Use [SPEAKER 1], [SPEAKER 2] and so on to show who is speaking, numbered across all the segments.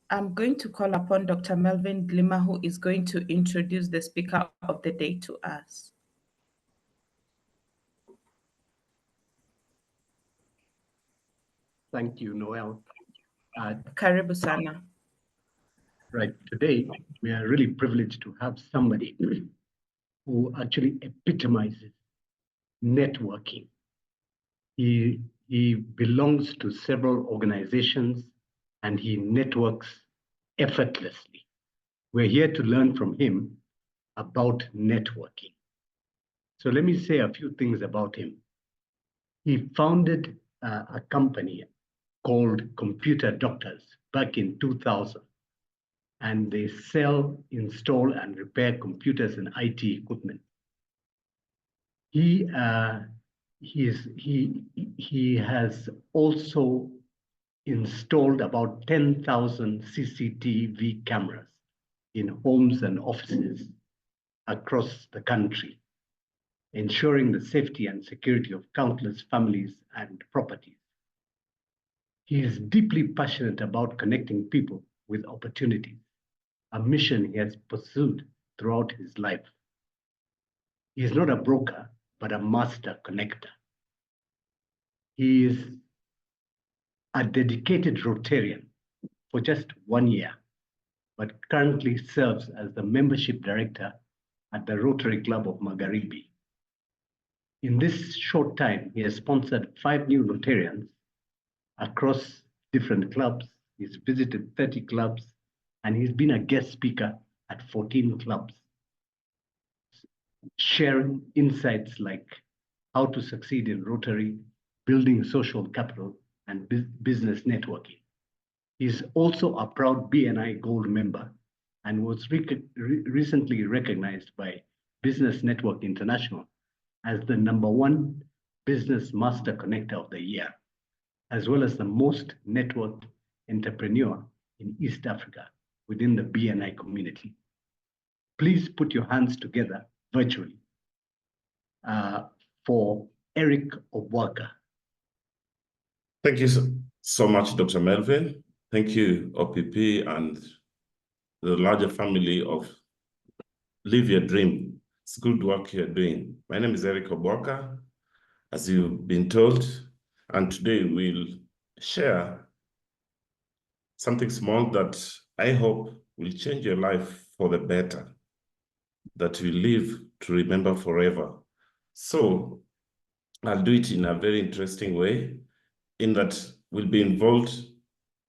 [SPEAKER 1] I'm going to call upon Dr. Melvin Glima, who is going to introduce the speaker of the day to us.
[SPEAKER 2] Thank you, Noel.
[SPEAKER 1] Karibu sana.
[SPEAKER 2] Right, today we are really privileged to have somebody who actually epitomizes networking. He belongs to several organizations and he networks effortlessly. We're here to learn from him about networking. So let me say a few things about him. He founded a company called Computer Doctors back in 2000, and they sell, install, and repair computers and IT equipment. He has also installed about 10,000 CCTV cameras in homes and offices across the country, ensuring the safety and security of countless families and properties. He is deeply passionate about connecting people with opportunities, a mission he has pursued throughout his life. He is not a broker, but a master connector. He is a dedicated Rotarian for just 1 year, but currently serves as the membership director at the Rotary Club of Magharibi. In this short time, he has sponsored 5 new Rotarians across different clubs. He's visited 30 clubs, and he's been a guest speaker at 14 clubs, sharing insights like how to succeed in Rotary, building social capital, and business networking. He's also a proud BNI Gold member and was recently recognized by Business Network International as the #1 Business Master Connector of the Year, as well as the most networked entrepreneur in East Africa within the BNI community. Please put your hands together virtually for Eric Obwaka.
[SPEAKER 3] Thank you so much, Dr. Melvin. Thank you, OPP, and the larger family of Live Your Dream. It's good work you're doing. My name is Eric Obwaka, as you've been told, and today we'll share something small that I hope will change your life for the better, that you live to remember forever. So I'll do it in a very interesting way, in that we'll be involved,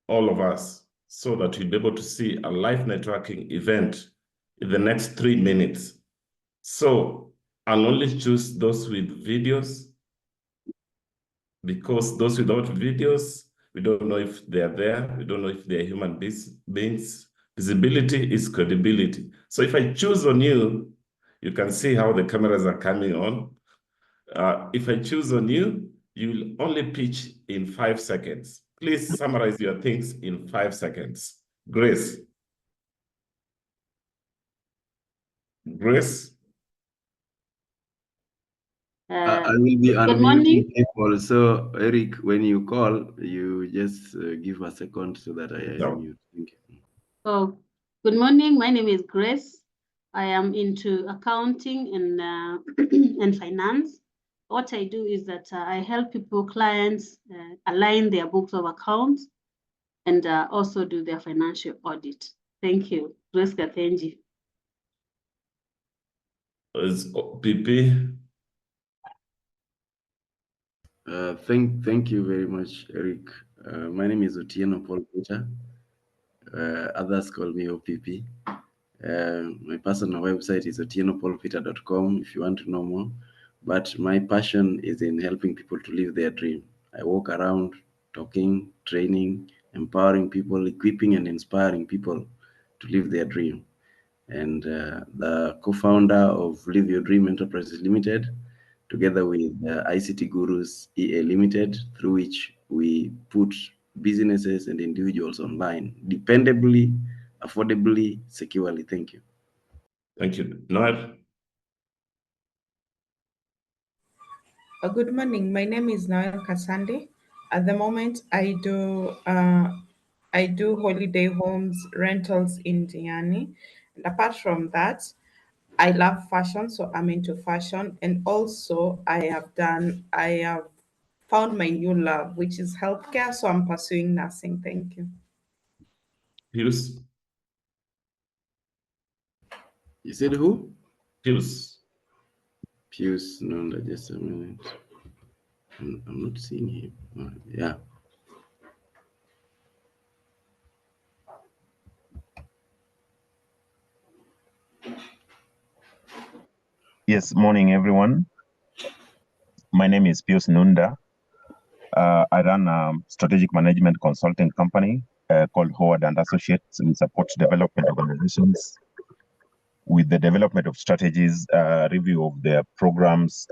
[SPEAKER 3] all of us, so that we'll be able to see a live networking event in the next 3 minutes. So I'll only choose those with videos, because those without videos, we don't know if they're there. We don't know if they're human beings. Visibility is credibility. So if I choose on you, you can see how the cameras are coming on. If I choose on you, you will only pitch in 5 seconds. Please summarize your things in 5 seconds. Grace. Grace?
[SPEAKER 4] I will be unmuting people. So, Eric, when you call, you just give a second so that I unmute. Thank you.
[SPEAKER 5] Oh, good morning. My name is Grace. I am into accounting and and finance. What I do is that I help people, clients, align their books of accounts and also do their financial audit. Thank you. Grace Kathenji.
[SPEAKER 3] Is PP?
[SPEAKER 4] Thank you very much, Eric. My name is Otieno Paul Peter. Others call me OPP. My personal website is otienopaulpeter.com if you want to know more. But my passion is in helping people to live their dream. I walk around talking, training, empowering people, equipping and inspiring people to live their dream. And the co-founder of Live Your Dream Enterprises Limited, together with ICT Gurus EA Limited, through which we put businesses and individuals online dependably, affordably, securely. Thank you.
[SPEAKER 3] Thank you. Noel?
[SPEAKER 1] Good morning. My name is Noel Kasande. At the moment, I do I do holiday homes, rentals in Diani. And apart from that, I love fashion, so I'm into fashion. And also I have found my new love, which is healthcare. So I'm pursuing nursing. Thank you.
[SPEAKER 3] Pius?
[SPEAKER 4] You said who?
[SPEAKER 3] Pius.
[SPEAKER 4] Pius, no, just a minute. I'm not seeing him. Yeah.
[SPEAKER 6] Yes, morning everyone. My name is Pius Nunda. I run a strategic management consulting company called Howard and Associates. We support development organizations with the development of strategies, review of their programs.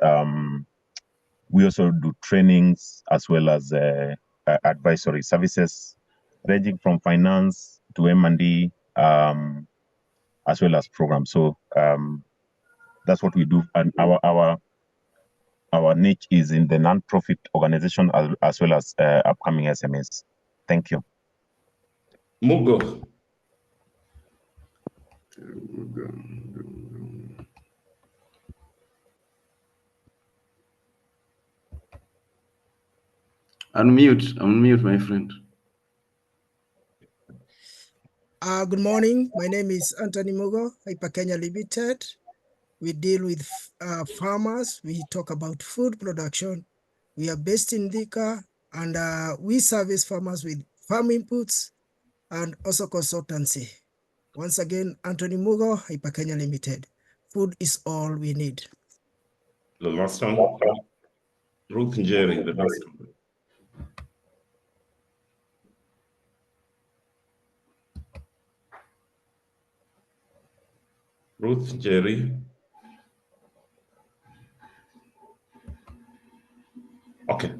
[SPEAKER 6] We also do trainings as well as advisory services, ranging from finance to M&D, as well as programs. So that's what we do. And our niche is in the non-profit organization as well as upcoming SMEs. Thank you.
[SPEAKER 3] Mugo.
[SPEAKER 4] Unmute, my friend.
[SPEAKER 7] Good morning. My name is Anthony Mugo, Hyper Kenya Limited. We deal with farmers. We talk about food production. We are based in Thika, and we service farmers with farm inputs and also consultancy. Once again, Anthony Mugo, Hyper Kenya Limited. Food is all we need.
[SPEAKER 3] The last one, Ruth Njeri, the last one. Ruth Njeri. Okay,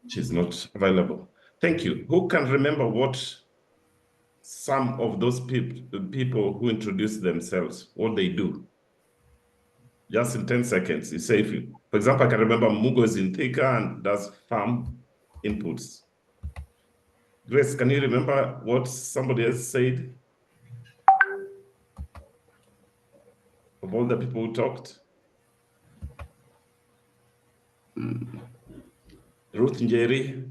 [SPEAKER 3] she's not available. Thank you. Who can remember what some of those people who introduce themselves, what they do? Just in 10 seconds, you say if you, for example, I can remember Mugo is in Thika and does farm inputs. Grace, can you remember what somebody else said? Of all the people who talked? Ruth Njeri?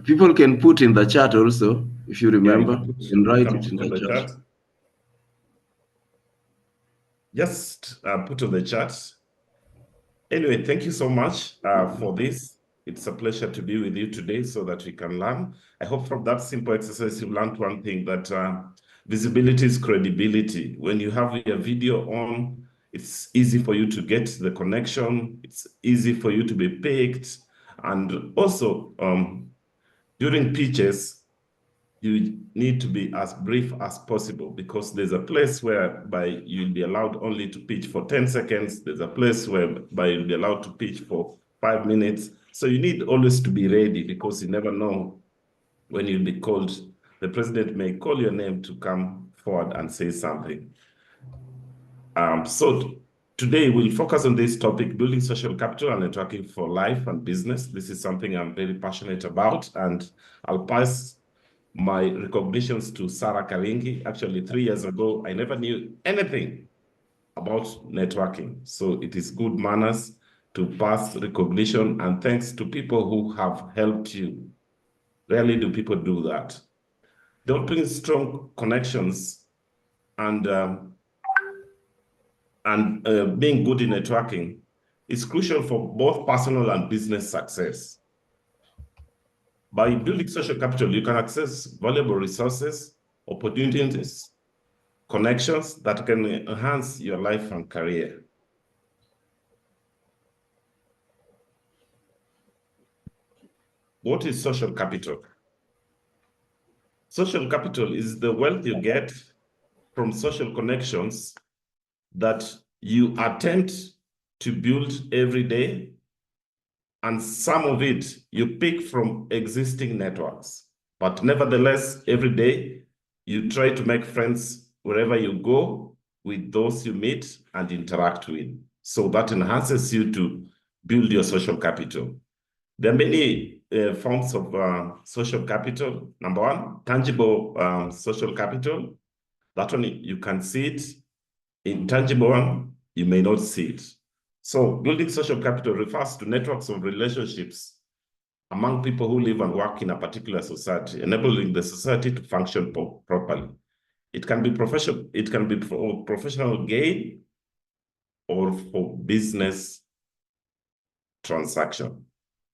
[SPEAKER 4] People can put in the chat also, if you remember,
[SPEAKER 3] Yeah,
[SPEAKER 4] and write it in the chat.
[SPEAKER 3] Just put on the chat. Anyway, thank you so much for this. It's a pleasure to be with you today so that we can learn. I hope from that simple exercise you learned one thing, that visibility is credibility. When you have your video on, it's easy for you to get the connection. It's easy for you to be picked. And also, during pitches, you need to be as brief as possible, because there's a place whereby you'll be allowed only to pitch for 10 seconds. There's a place whereby you'll be allowed to pitch for 5 minutes. So you need always to be ready, because you never know when you'll be called. The president may call your name to come forward and say something. So today we'll focus on this topic, building social capital and networking for life and business. This is something I'm very passionate about, and I'll pass my recognitions to Sarah Karingi. Actually, 3 years ago, I never knew anything about networking. So it is good manners to pass recognition and thanks to people who have helped you. Rarely do people do that. Developing strong connections and being good in networking is crucial for both personal and business success. By building social capital, you can access valuable resources, opportunities, connections that can enhance your life and career. What is social capital? Social capital is the wealth you get from social connections that you attempt to build every day, and some of it you pick from existing networks. But nevertheless, every day you try to make friends wherever you go with those you meet and interact with. So that enhances you to build your social capital. There are many forms of social capital. Number one, tangible social capital. That one, you can see it. Intangible one, you may not see it. So building social capital refers to networks of relationships among people who live and work in a particular society, enabling the society to function properly. It can be for professional gain or for business transaction.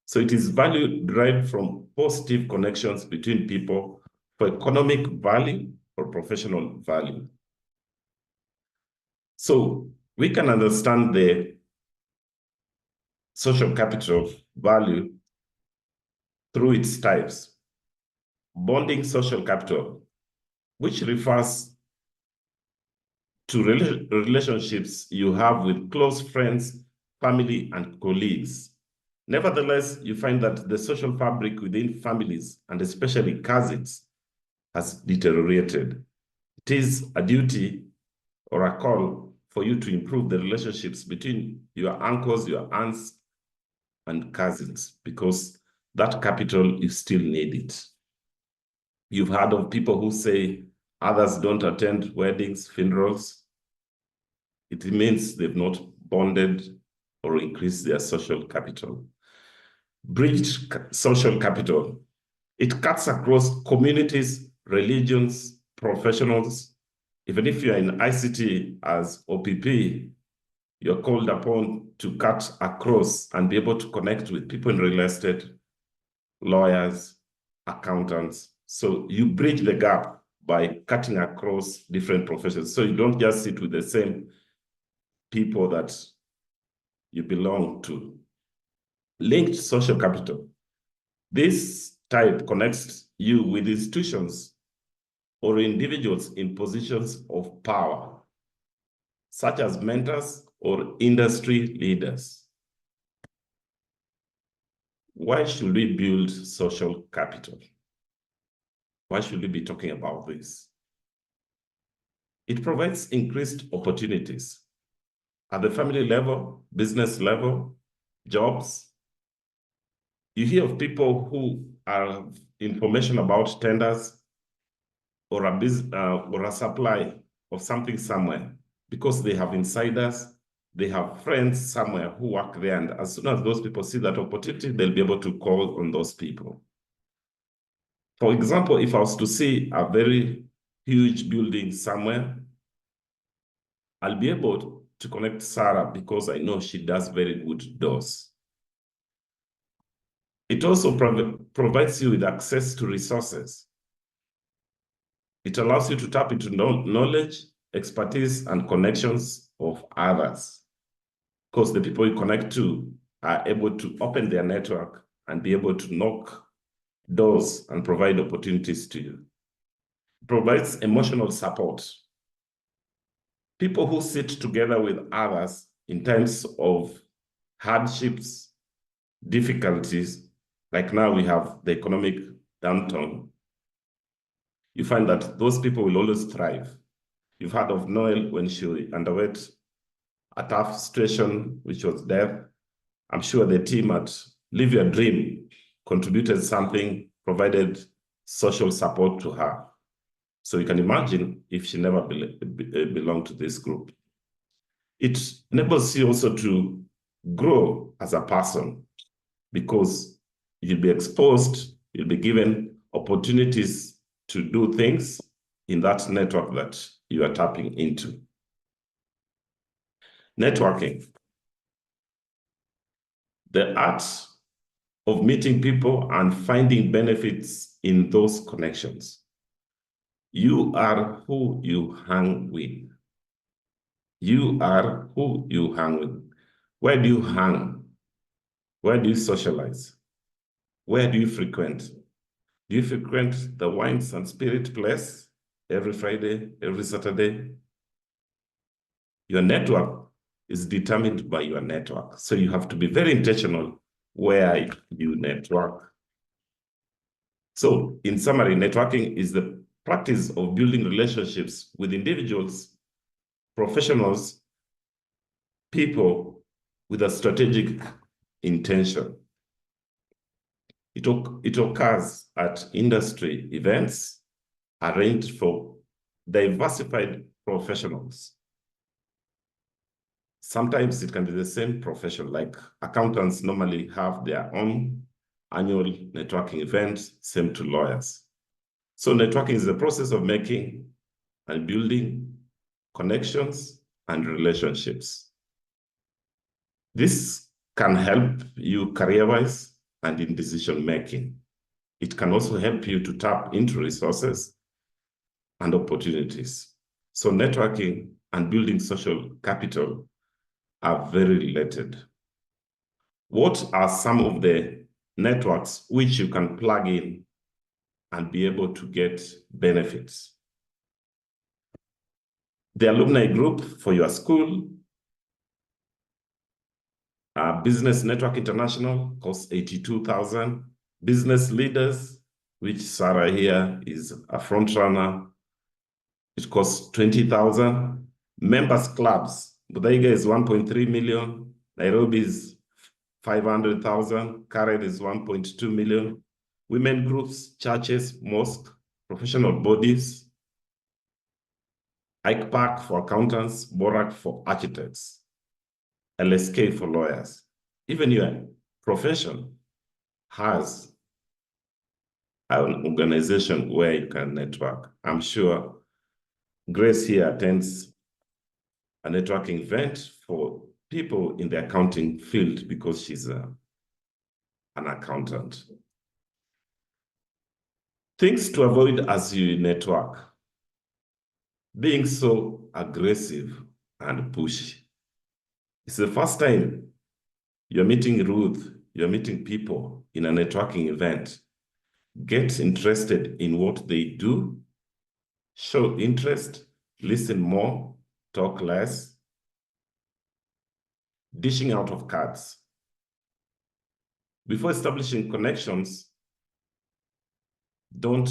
[SPEAKER 3] So it is value derived from positive connections between people for economic value or professional value. So we can understand the social capital value through its types. Bonding social capital, which refers to relationships you have with close friends, family, and colleagues. Nevertheless, you find that the social fabric within families, and especially cousins, has deteriorated. It is a duty or a call for you to improve the relationships between your uncles, your aunts, and cousins, because that capital, you still need it. You've heard of people who say others don't attend weddings, funerals. It means they've not bonded or increased their social capital. Bridged social capital. It cuts across communities, religions, professionals. Even if you're in ICT as OPP, you're called upon to cut across and be able to connect with people in real estate, lawyers, accountants. So you bridge the gap by cutting across different professions. So you don't just sit with the same people that you belong to. Linked social capital. This type connects you with institutions or individuals in positions of power, such as mentors or industry leaders. Why should we build social capital? Why should we be talking about this? It provides increased opportunities at the family level, business level, jobs. You hear of people who have information about tenders or a supply of something somewhere because they have insiders, they have friends somewhere who work there, and as soon as those people see that opportunity, they'll be able to call on those people. For example, if I was to see a very huge building somewhere, I'll be able to connect Sarah because I know she does very good doors. It also provides you with access to resources. It allows you to tap into knowledge, expertise, and connections of others. Because the people you connect to are able to open their network and be able to knock doors and provide opportunities to you. It provides emotional support. People who sit together with others in times of hardships, difficulties, like now we have the economic downturn, you find that those people will always thrive. You've heard of Noel when she underwent a tough situation, which was death. I'm sure the team at Live Your Dream contributed something, provided social support to her. So you can imagine if she never belonged to this group. It enables you also to grow as a person because you'll be exposed, you'll be given opportunities to do things in that network that you are tapping into. Networking. The art of meeting people and finding benefits in those connections. You are who you hang with. You are who you hang with. Where do you hang? Where do you socialize? Where do you frequent? Do you frequent the wines and spirit place every Friday, every Saturday? Your network is determined by your network. So you have to be very intentional where you network. So in summary, networking is the practice of building relationships with individuals, professionals, people with a strategic intention. It occurs at industry events arranged for diversified professionals. Sometimes it can be the same profession, like accountants normally have their own annual networking event, same to lawyers. So networking is the process of making and building connections and relationships. This can help you career-wise and in decision-making. It can also help you to tap into resources and opportunities. So networking and building social capital are very related. What are some of the networks which you can plug in and be able to get benefits? The alumni group for your school, Business Network International costs 82,000. Business leaders, which Sarah here is a front runner, it costs 20,000. Members clubs, Budaiga is 1.3 million. Nairobi is 500,000. Karen is 1.2 million. Women groups, churches, mosques, professional bodies, ICPAC for accountants, BORAC for architects, LSK for lawyers. Even your profession has an organization where you can network. I'm sure Grace here attends a networking event for people in the accounting field because she's an accountant. Things to avoid as you network. Being so aggressive and pushy. It's the first time you're meeting Ruth, you're meeting people in a networking event. Get interested in what they do, show interest, listen more, talk less. Dishing out of cards. Before establishing connections, don't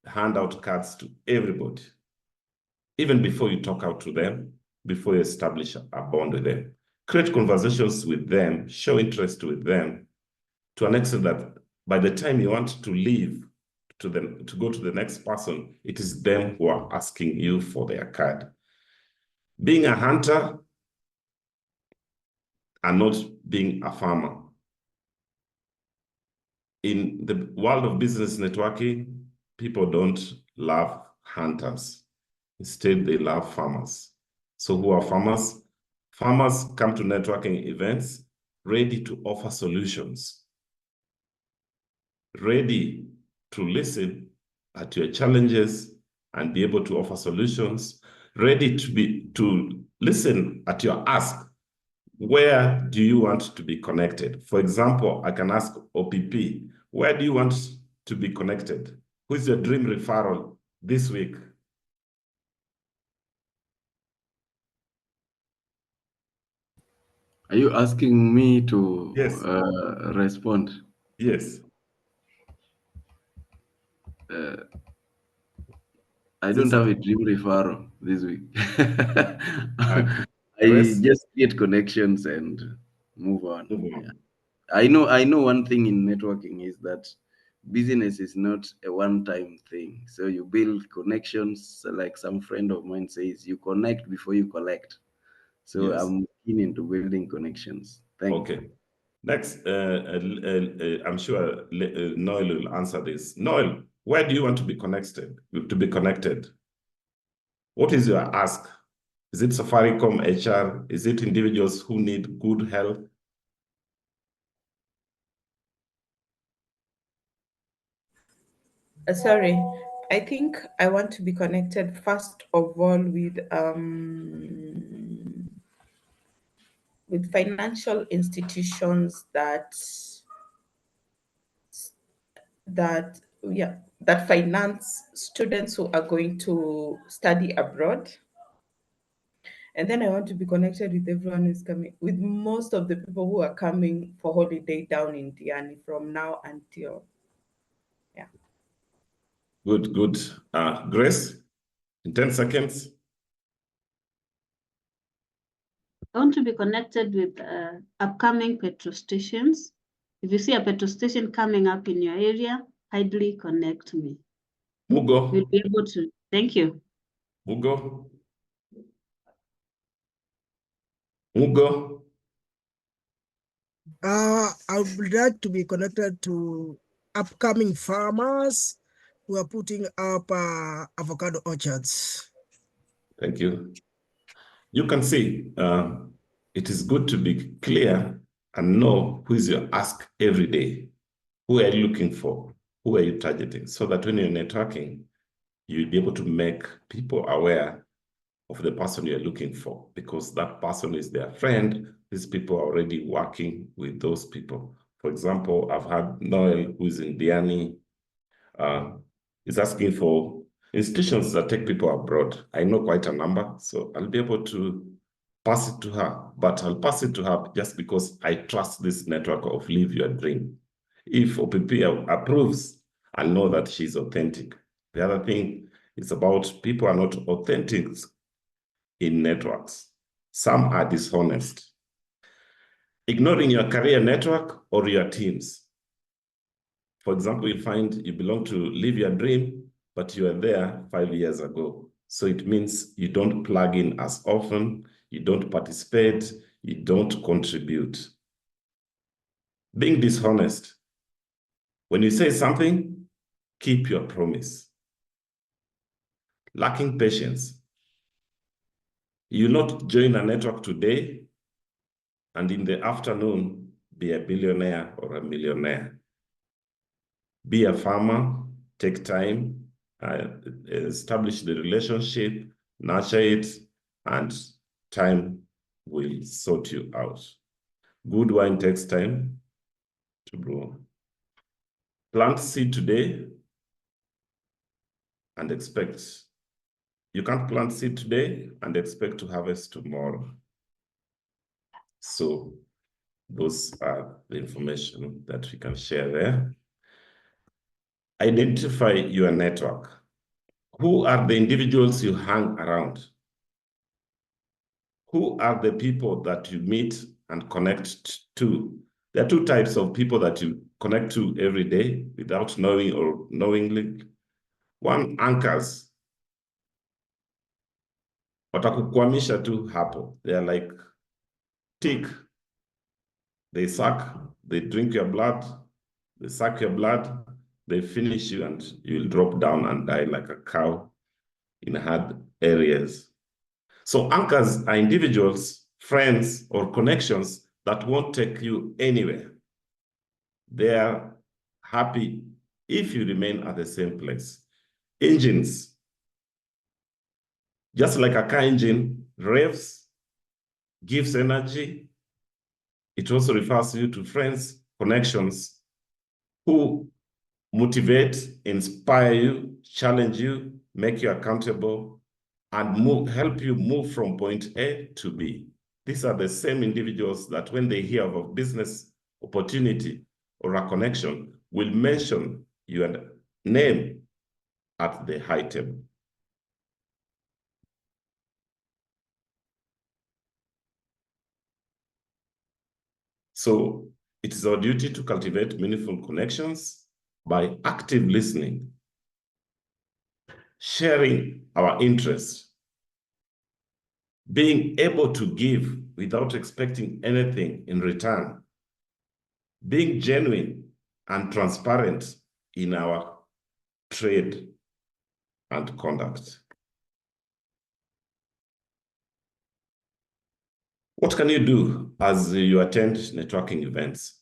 [SPEAKER 3] hand out cards to everybody. Even before you talk out to them, before you establish a bond with them. Create conversations with them, show interest with them to an extent that by the time you want to leave to go to the next person, it is them who are asking you for their card. Being a hunter and not being a farmer. In the world of business networking, people don't love hunters. Instead, they love farmers. So who are farmers? Farmers come to networking events ready to offer solutions, ready to listen at your challenges and be able to offer solutions, ready to listen at your ask. Where do you want to be connected? For example, I can ask OPP, where do you want to be connected? Who's your dream referral this week?
[SPEAKER 4] Are you asking me to
[SPEAKER 3] Yes.
[SPEAKER 4] respond?
[SPEAKER 3] Yes.
[SPEAKER 4] I don't have a dream referral this week. I
[SPEAKER 3] Chris?
[SPEAKER 4] just get connections and move on.
[SPEAKER 3] Move on.
[SPEAKER 4] Yeah. I know one thing in networking is that business is not a one-time thing. So you build connections, like some friend of mine says, you connect before you collect. So
[SPEAKER 3] Yes.
[SPEAKER 4] I'm keen into building connections. Thank you.
[SPEAKER 3] Okay. Next, I'm sure Noel will answer this. Noel, where do you want to be connected? What is your ask? Is it Safaricom HR? Is it individuals who need good health?
[SPEAKER 1] Sorry, I think I want to be connected first of all with financial institutions that finance students who are going to study abroad. And then I want to be connected with everyone who's coming, with most of the people who are coming for holiday down in Diani from now until, yeah.
[SPEAKER 3] Good. Grace, in 10 seconds.
[SPEAKER 5] I want to be connected with upcoming petrol stations If you see a petrol station coming up in your area, kindly connect me.
[SPEAKER 3] Mugo.
[SPEAKER 5] We'll be able to. Thank you.
[SPEAKER 3] Mugo. Mugo.
[SPEAKER 7] I would like to be connected to upcoming farmers who are putting up avocado orchards.
[SPEAKER 3] Thank you. You can see it is good to be clear and know who is your ask every day. Who are you looking for? Who are you targeting? So that when you're networking, you'll be able to make people aware of the person you're looking for, because that person is their friend. These people are already working with those people. For example, I've had Noel, who's in Diani, is asking for institutions that take people abroad. I know quite a number, so I'll be able to pass it to her, but I'll pass it to her just because I trust this network of Live Your Dream. If OPP approves, I'll know that she's authentic. The other thing is about people are not authentic in networks. Some are dishonest. Ignoring your career network or your teams. For example, you find you belong to Live Your Dream, but you were there 5 years ago. So it means you don't plug in as often, you don't participate, you don't contribute. Being dishonest. When you say something, keep your promise. Lacking patience. You not join a network today and in the afternoon be a billionaire or a millionaire. Be a farmer, take time, establish the relationship, nurture it, and time will sort you out. Good wine takes time to grow. Plant seed today and expect. You can't plant seed today and expect to harvest tomorrow. So those are the information that we can share there. Identify your network. Who are the individuals you hang around? Who are the people that you meet and connect to? There are two types of people that you connect to every day without knowing or knowingly. One, anchors. Watakukwamisha tu hapo. They are like tick. They suck, they drink your blood, they suck your blood, they finish you and you'll drop down and die like a cow in hard areas. So anchors are individuals, friends, or connections that won't take you anywhere. They are happy if you remain at the same place. Engines, just like a car engine, revs, gives energy. It also refers you to friends, connections, who motivate, inspire you, challenge you, make you accountable, and help you move from point A to B. These are the same individuals that when they hear of a business opportunity or a connection, will mention your name at the high table. So it is our duty to cultivate meaningful connections by active listening, sharing our interests, being able to give without expecting anything in return, being genuine and transparent in our trade and conduct. What can you do as you attend networking events?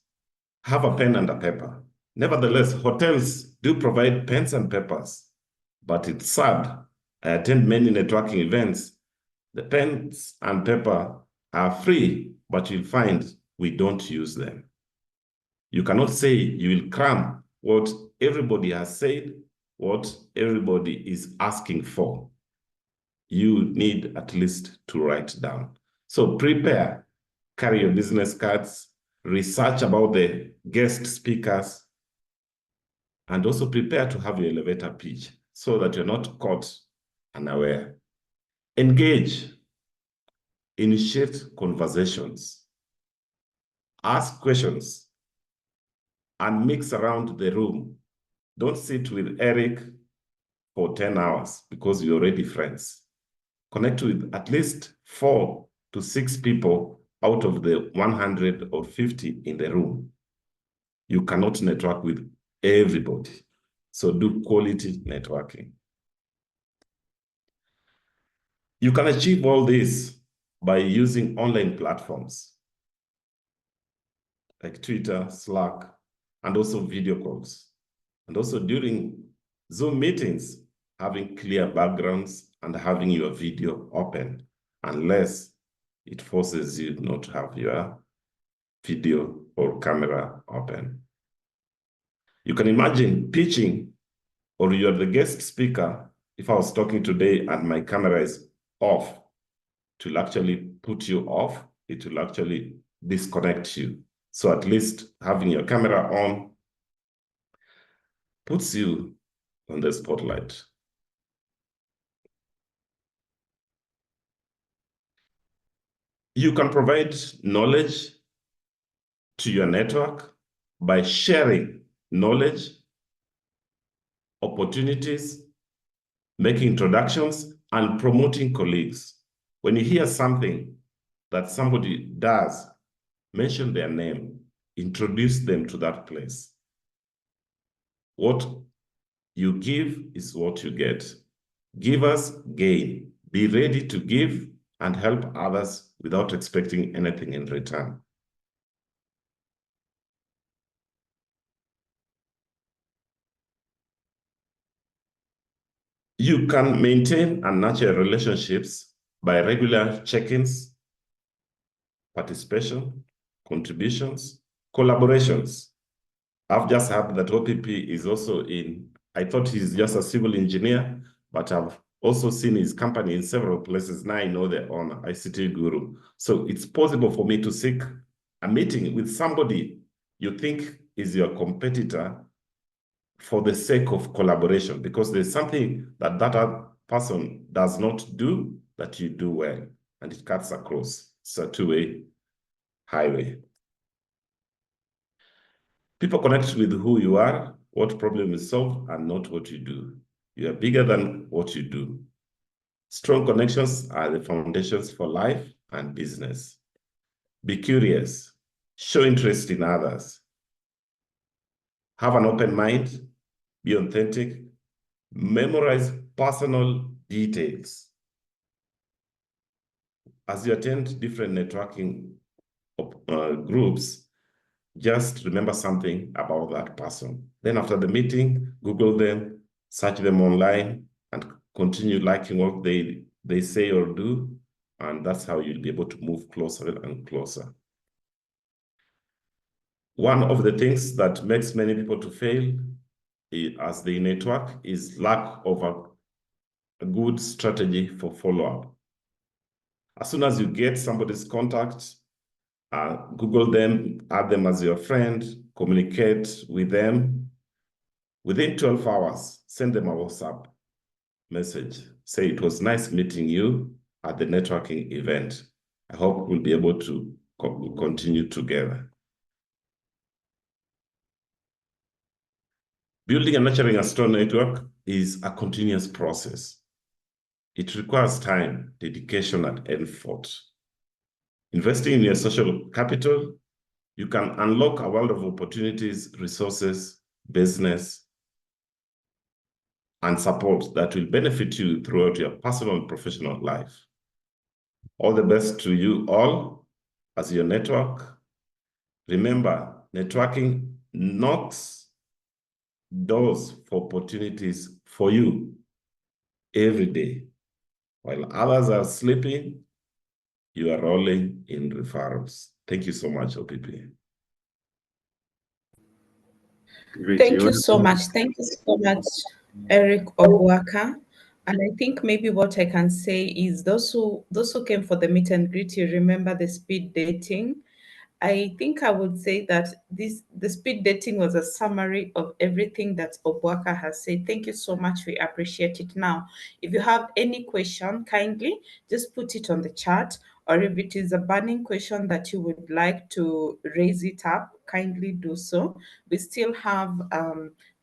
[SPEAKER 3] Have a pen and a paper. Nevertheless, hotels do provide pens and papers, but it's sad. I attend many networking events. The pens and paper are free, but you'll find we don't use them. You cannot say you will cram what everybody has said, what everybody is asking for. You need at least to write down. So prepare, carry your business cards, research about the guest speakers, and also prepare to have your elevator pitch so that you're not caught unaware. Engage, initiate conversations, ask questions, and mix around the room. Don't sit with Eric for 10 hours because you're already friends. Connect with at least 4 to 6 people out of the 100 or 50 in the room. You cannot network with everybody. So do quality networking. You can achieve all this by using online platforms like Twitter, Slack, and also video calls. And also during Zoom meetings, having clear backgrounds and having your video open, unless it forces you not to have your video or camera open. You can imagine pitching, or you're the guest speaker. If I was talking today and my camera is off, it will actually put you off. It will actually disconnect you. So at least having your camera on puts you on the spotlight. You can provide knowledge to your network by sharing knowledge, opportunities, making introductions, and promoting colleagues. When you hear something that somebody does, mention their name, introduce them to that place. What you give is what you get. Givers gain. Be ready to give and help others without expecting anything in return. You can maintain and nurture relationships by regular check-ins, participation, contributions, collaborations. I've just heard that OPP is also in, I thought he's just a civil engineer, but I've also seen his company in several places. Now I know the owner, ICT Guru. So it's possible for me to seek a meeting with somebody you think is your competitor for the sake of collaboration, because there's something that that person does not do that you do well, and it cuts across. It's a two-way highway. People connect with who you are, what problem is solved, and not what you do. You are bigger than what you do. Strong connections are the foundations for life and business. Be curious, show interest in others, have an open mind, be authentic, memorize personal details. As you attend different networking groups, just remember something about that person. Then after the meeting, Google them, search them online, and continue liking what they say or do. And that's how you'll be able to move closer and closer. One of the things that makes many people to fail as they network is lack of a good strategy for follow-up. As soon as you get somebody's contact, Google them, add them as your friend, communicate with them. Within 12 hours, send them a WhatsApp message. Say, it was nice meeting you at the networking event. I hope we'll be able to continue together. Building and nurturing a strong network is a continuous process. It requires time, dedication, and effort. Investing in your social capital, you can unlock a world of opportunities, resources, business, and support that will benefit you throughout your personal and professional life. All the best to you all as your network. Remember, networking knocks doors for opportunities for you every day. While others are sleeping, you are rolling in referrals. Thank you so much, OPP.
[SPEAKER 4] Great.
[SPEAKER 1] Thank you so much. Thank you so much, Eric Obwaka. And I think maybe what I can say is those who came for the meet and greet, you remember the speed dating. I think I would say that the speed dating was a summary of everything that Obwaka has said. Thank you so much. We appreciate it. Now, if you have any question, kindly just put it on the chat, or if it is a burning question that you would like to raise it up, kindly do so. We still have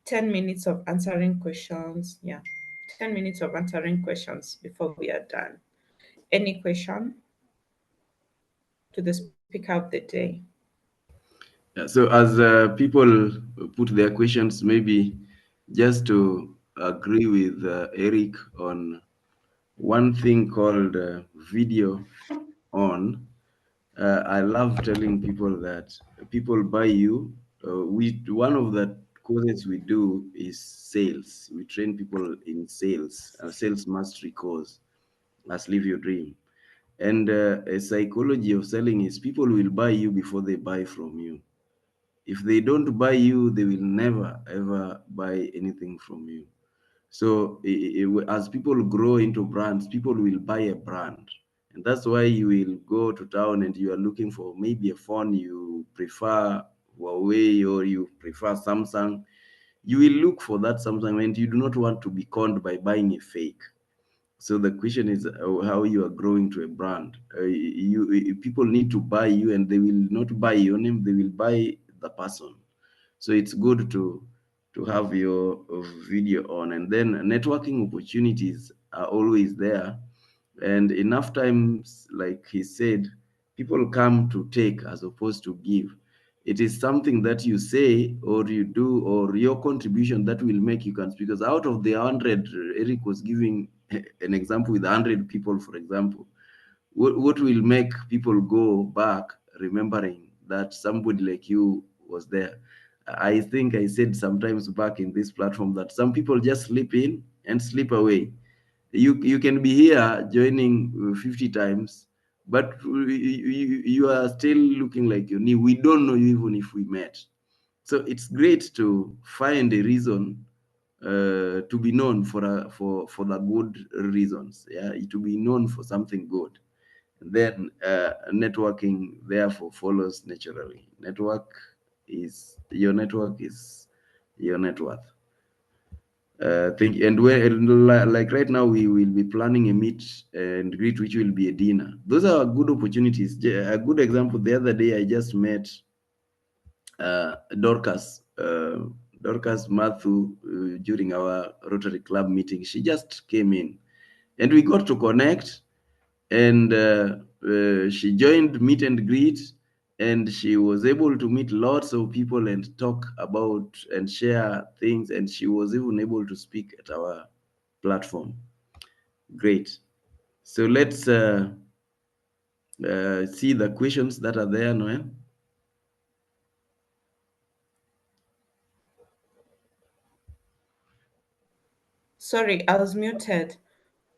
[SPEAKER 1] 10 minutes of answering questions. Yeah, 10 minutes of answering questions before we are done. Any question to the speaker of the day?
[SPEAKER 4] Yeah, so as people put their questions, maybe just to agree with Eric on one thing called video on. I love telling people that people buy you. One of the courses we do is sales. We train people in sales, a sales mastery course. Let's live your dream. And a psychology of selling is people will buy you before they buy from you. If they don't buy you, they will never ever buy anything from you. So as people grow into brands, people will buy a brand. And that's why you will go to town and you are looking for maybe a phone you prefer Huawei or you prefer Samsung. You will look for that Samsung and you do not want to be conned by buying a fake. So the question is how you are growing to a brand. People need to buy you, and they will not buy your name; they will buy the person. So it's good to have your video on, and then networking opportunities are always there. And enough times, like he said, people come to take as opposed to give. It is something that you say or you do or your contribution that will make you can speak. Because out of the 100, Eric was giving an example with 100 people, for example. What will make people go back remembering that somebody like you was there? I think I said sometimes back in this platform that some people just sleep in and sleep away. You can be here joining 50 times, but you are still looking like you new. We don't know you even if we met. So it's great to find a reason to be known for the good reasons. Yeah, to be known for something good. And then networking therefore follows naturally. Network is your net worth. Like right now we will be planning a meet and greet which will be a dinner. Those are good opportunities. A good example, the other day I just met Dorcas Matthew during our Rotary Club meeting. She just came in and we got to connect, and she joined meet and greet, and she was able to meet lots of people and talk about and share things, and she was even able to speak at our platform. Great. So let's see the questions that are there, Noel.
[SPEAKER 1] Sorry, I was muted.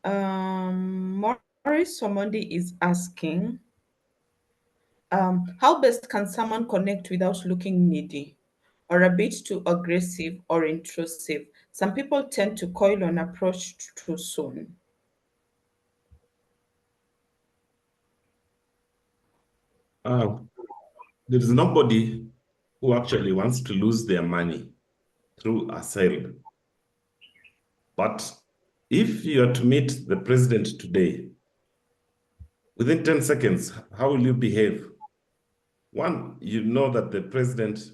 [SPEAKER 1] Maurice Somondi is asking, how best can someone connect without looking needy or a bit too aggressive or intrusive? Some people tend to coil on approach too soon.
[SPEAKER 3] There is nobody who actually wants to lose their money through a sale. But if you are to meet the president today, within 10 seconds, how will you behave? One, you know that the president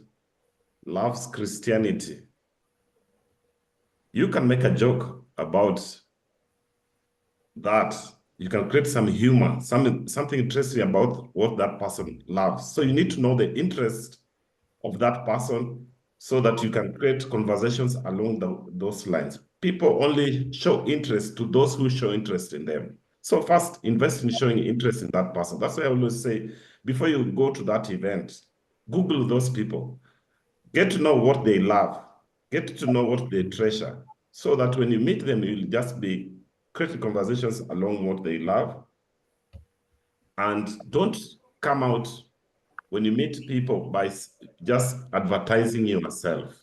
[SPEAKER 3] loves Christianity. You can make a joke about that. You can create some humor, something interesting about what that person loves. So you need to know the interest of that person so that you can create conversations along those lines. People only show interest to those who show interest in them. So first, invest in showing interest in that person. That's why I always say, before you go to that event, Google those people. Get to know what they love. Get to know what they treasure. So that when you meet them, you'll just be creating conversations along what they love. And don't come out when you meet people by just advertising yourself.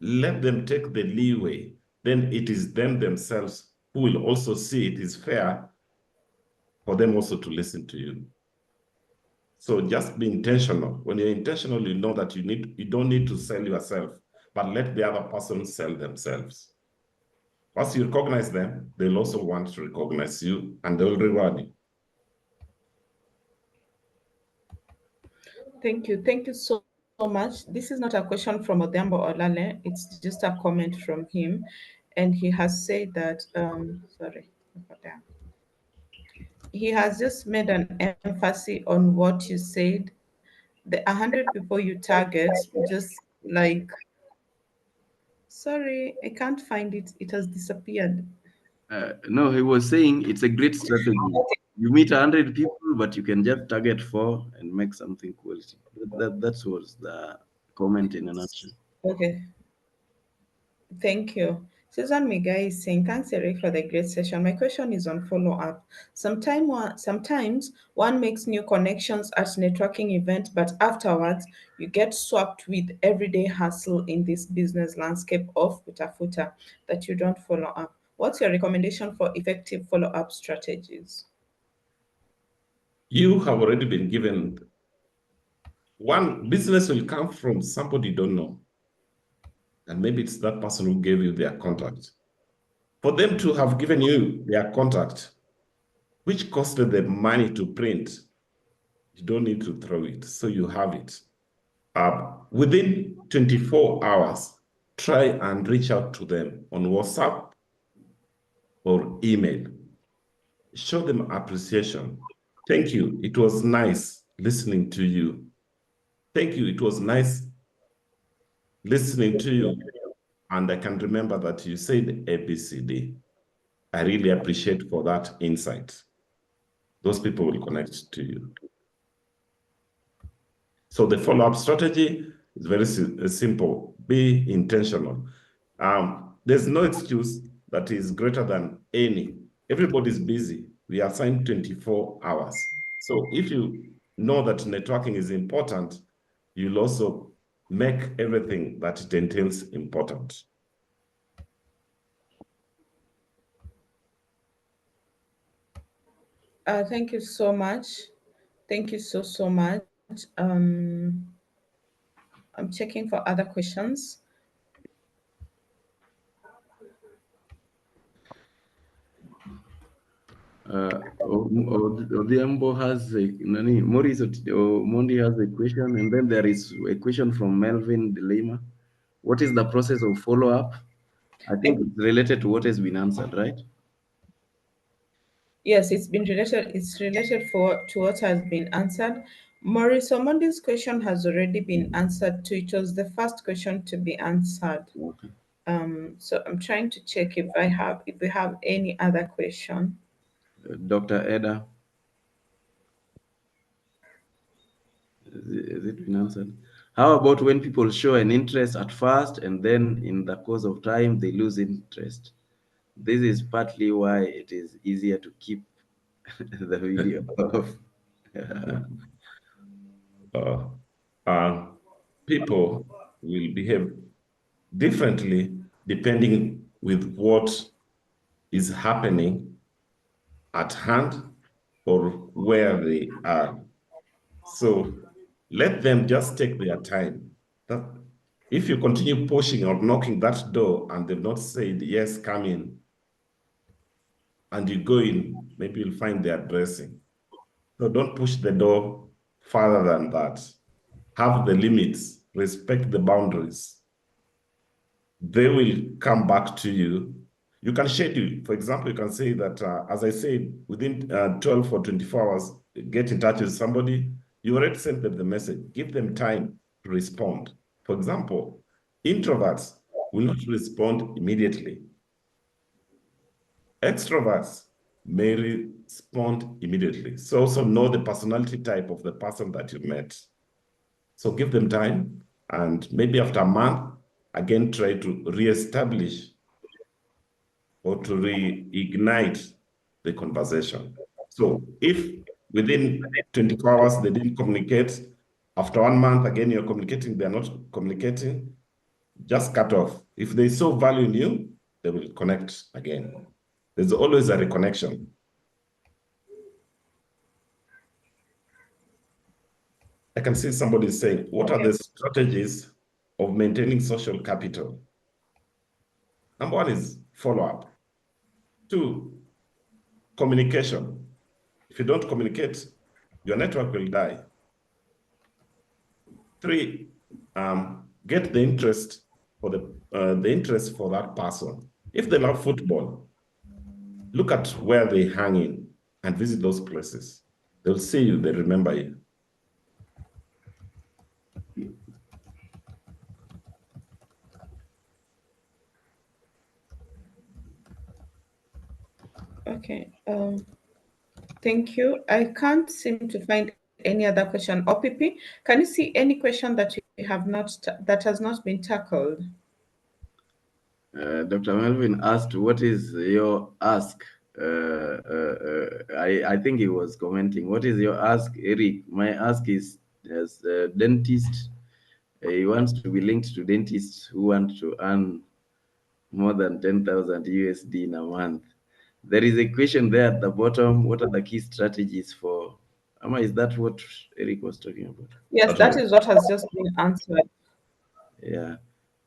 [SPEAKER 3] Let them take the leeway. Then it is them themselves who will also see it is fair for them also to listen to you. So just be intentional. When you're intentional, you know that you don't need to sell yourself, but let the other person sell themselves. Once you recognize them, they'll also want to recognize you and they'll reward you.
[SPEAKER 1] Thank you. Thank you so much. This is not a question from Odhiambo Olale. It's just a comment from him. And he has said that, sorry, he has just made an emphasis on what you said. The 100 people you target, just like, sorry, I can't find it. It has disappeared.
[SPEAKER 4] No, he was saying it's a great strategy. You meet 100 people, but you can just target 4 and make something quality. That was the comment in a nutshell.
[SPEAKER 1] Okay, thank you. Susan Migai is saying, thanks, Eric, for the great session. My question is on follow-up. Sometimes one makes new connections at networking event, but afterwards you get swapped with everyday hustle in this business landscape of futa that you don't follow up. What's your recommendation for effective follow-up strategies?
[SPEAKER 3] You have already been given one. Business will come from somebody you don't know. And maybe it's that person who gave you their contact. For them to have given you their contact, which costed them money to print, you don't need to throw it, so you have it. Within 24 hours, try and reach out to them on WhatsApp or email. Show them appreciation. Thank you. It was nice listening to you. Thank you. It was nice listening to you. And I can remember that you said ABCD. I really appreciate for that insight. Those people will connect to you. So the follow-up strategy is very simple. Be intentional. There's no excuse that is greater than any. Everybody's busy. We assign 24 hours. So if you know that networking is important, you'll also make everything that it entails important.
[SPEAKER 1] Thank you so much. Thank you so much. I'm checking for other questions.
[SPEAKER 4] Odhiambo has a Mondi has a question, and then there is a question from Melvin Delima. What is the process of follow-up? I think it's related to what has been answered, right?
[SPEAKER 1] Yes, it's related to what has been answered. Maurice Omondi's question has already been answered too. It was the first question to be answered.
[SPEAKER 4] Okay.
[SPEAKER 1] So I'm trying to check if we have any other question.
[SPEAKER 4] Dr. Eda, is it been answered? How about when people show an interest at first and then in the course of time they lose interest? This is partly why it is easier to keep the video off.
[SPEAKER 3] People will behave differently depending with what is happening at hand or where they are. So let them just take their time. If you continue pushing or knocking that door and they've not said, yes, come in, and you go in, maybe you'll find their dressing. So don't push the door further than that. Have the limits, respect the boundaries. They will come back to you. You can schedule. For example, you can say that, as I said, within 12 or 24 hours, get in touch with somebody. You already sent them the message. Give them time to respond. For example, introverts will not respond immediately. Extroverts may respond immediately. So also know the personality type of the person that you met. So give them time, and maybe after a month, again, try to reestablish or to reignite the conversation. So if within 24 hours they didn't communicate, after 1 month, again, you're communicating, they're not communicating, just cut off. If they saw value in you, they will connect again. There's always a reconnection. I can see somebody saying, what are the strategies of maintaining social capital? Number 1 is follow-up. 2, communication. If you don't communicate, your network will die. 3, get the interest for the interest for that person. If they love football, look at where they hang in and visit those places. They'll see you, they remember you.
[SPEAKER 1] Okay. Thank you. I can't seem to find any other question. OPP, can you see any question that you have not that has not been tackled?
[SPEAKER 4] Dr. Melvin asked, "What is your ask?" I think he was commenting. What is your ask, Eric? My ask is, as a dentist, he wants to be linked to dentists who want to earn more than 10,000 USD in a month. There is a question there at the bottom. What are the key strategies for? Ama, is that what Eric was talking about?
[SPEAKER 1] Yes, that is what has just been answered.
[SPEAKER 4] Yeah.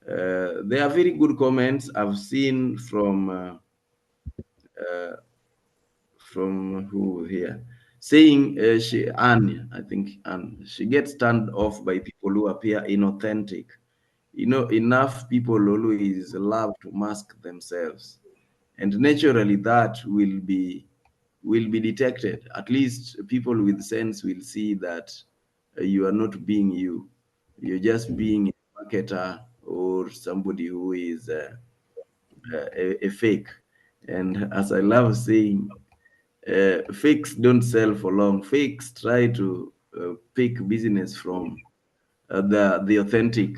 [SPEAKER 4] There are very good comments I've seen from who here, saying Anne, I think Anne, she gets turned off by people who appear inauthentic. You know, enough people always love to mask themselves, and naturally that will be detected. At least people with sense will see that you are not being you. You're just being a marketer or somebody who is a fake. And as I love saying, fakes don't sell for long. Fakes try to pick business from the authentic,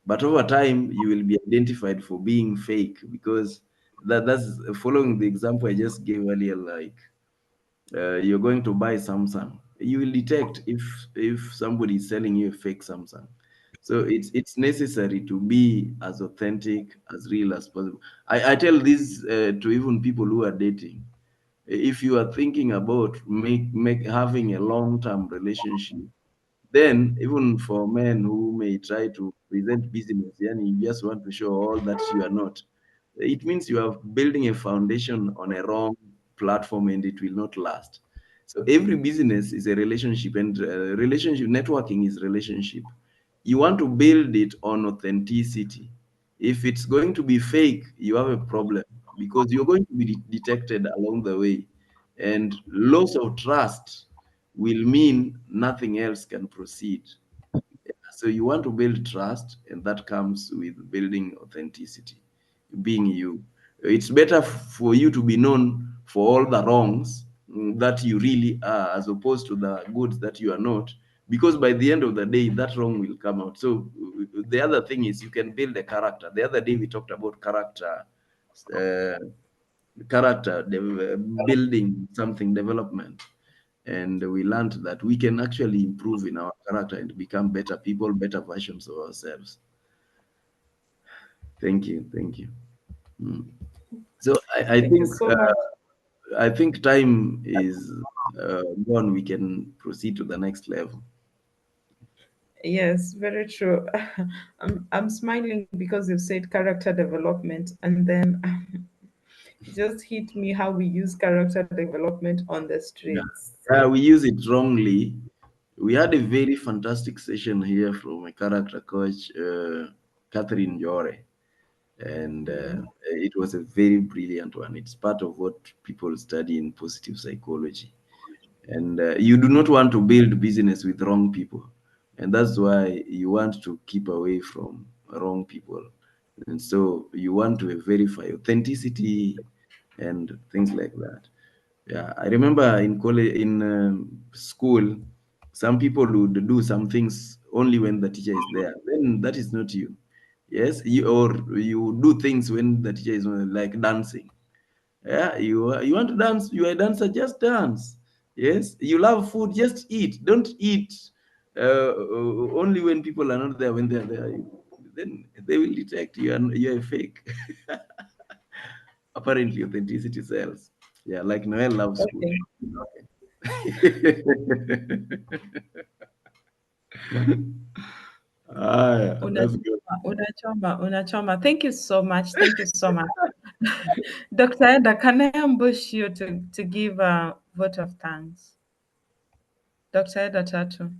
[SPEAKER 4] but over time you will be identified for being fake, because that's following the example I just gave earlier. Like you're going to buy Samsung, you will detect if somebody is selling you a fake Samsung. So it's necessary to be as authentic, as real as possible. I tell this to even people who are dating. If you are thinking about make having a long-term relationship, then even for men who may try to present business, and you just want to show all that you are not, it means you are building a foundation on a wrong platform and it will not last. So every business is a relationship, and relationship networking is relationship. You want to build it on authenticity. If it's going to be fake, you have a problem, because you're going to be detected along the way, and loss of trust will mean nothing else can proceed. So you want to build trust, and that comes with building authenticity, being you. It's better for you to be known for all the wrongs that you really are, as opposed to the goods that you are not, because by the end of the day, that wrong will come out. So the other thing is you can build a character. The other day we talked about uh, building something, development, and we learned that we can actually improve in our character and become better people, better versions of ourselves. Thank you. Mm. So I
[SPEAKER 1] Thank you
[SPEAKER 4] think
[SPEAKER 1] so much.
[SPEAKER 4] time is gone. We can proceed to the next level.
[SPEAKER 1] Yes, very true. I'm smiling because you said character development, and then it just hit me how we use character development on the
[SPEAKER 4] Yeah.
[SPEAKER 1] streets.
[SPEAKER 4] We use it wrongly. We had a very fantastic session here from my character coach, Catherine Jore, and it was a very brilliant one. It's part of what people study in positive psychology. And you do not want to build business with wrong people, and that's why you want to keep away from wrong people. And so you want to verify authenticity and things like that. Yeah, I remember in college, in school, some people would do some things only when the teacher is there. Then that is not you. Yes, or you do things when the teacher is not, like dancing. Yeah, you want to dance, you are a dancer, just dance. Yes, you love food, just eat. Don't eat only when people are not there. When they're there, then they will detect you are a fake. Apparently, authenticity sells. Yeah, like Noel loves food.
[SPEAKER 1] Okay.
[SPEAKER 4] Okay. Yeah, that's good.
[SPEAKER 1] Unachoma. Thank you so much. Thank you so much. Dr. Eda, can I ambush you to give a vote of thanks? Dr. Eda Tatu.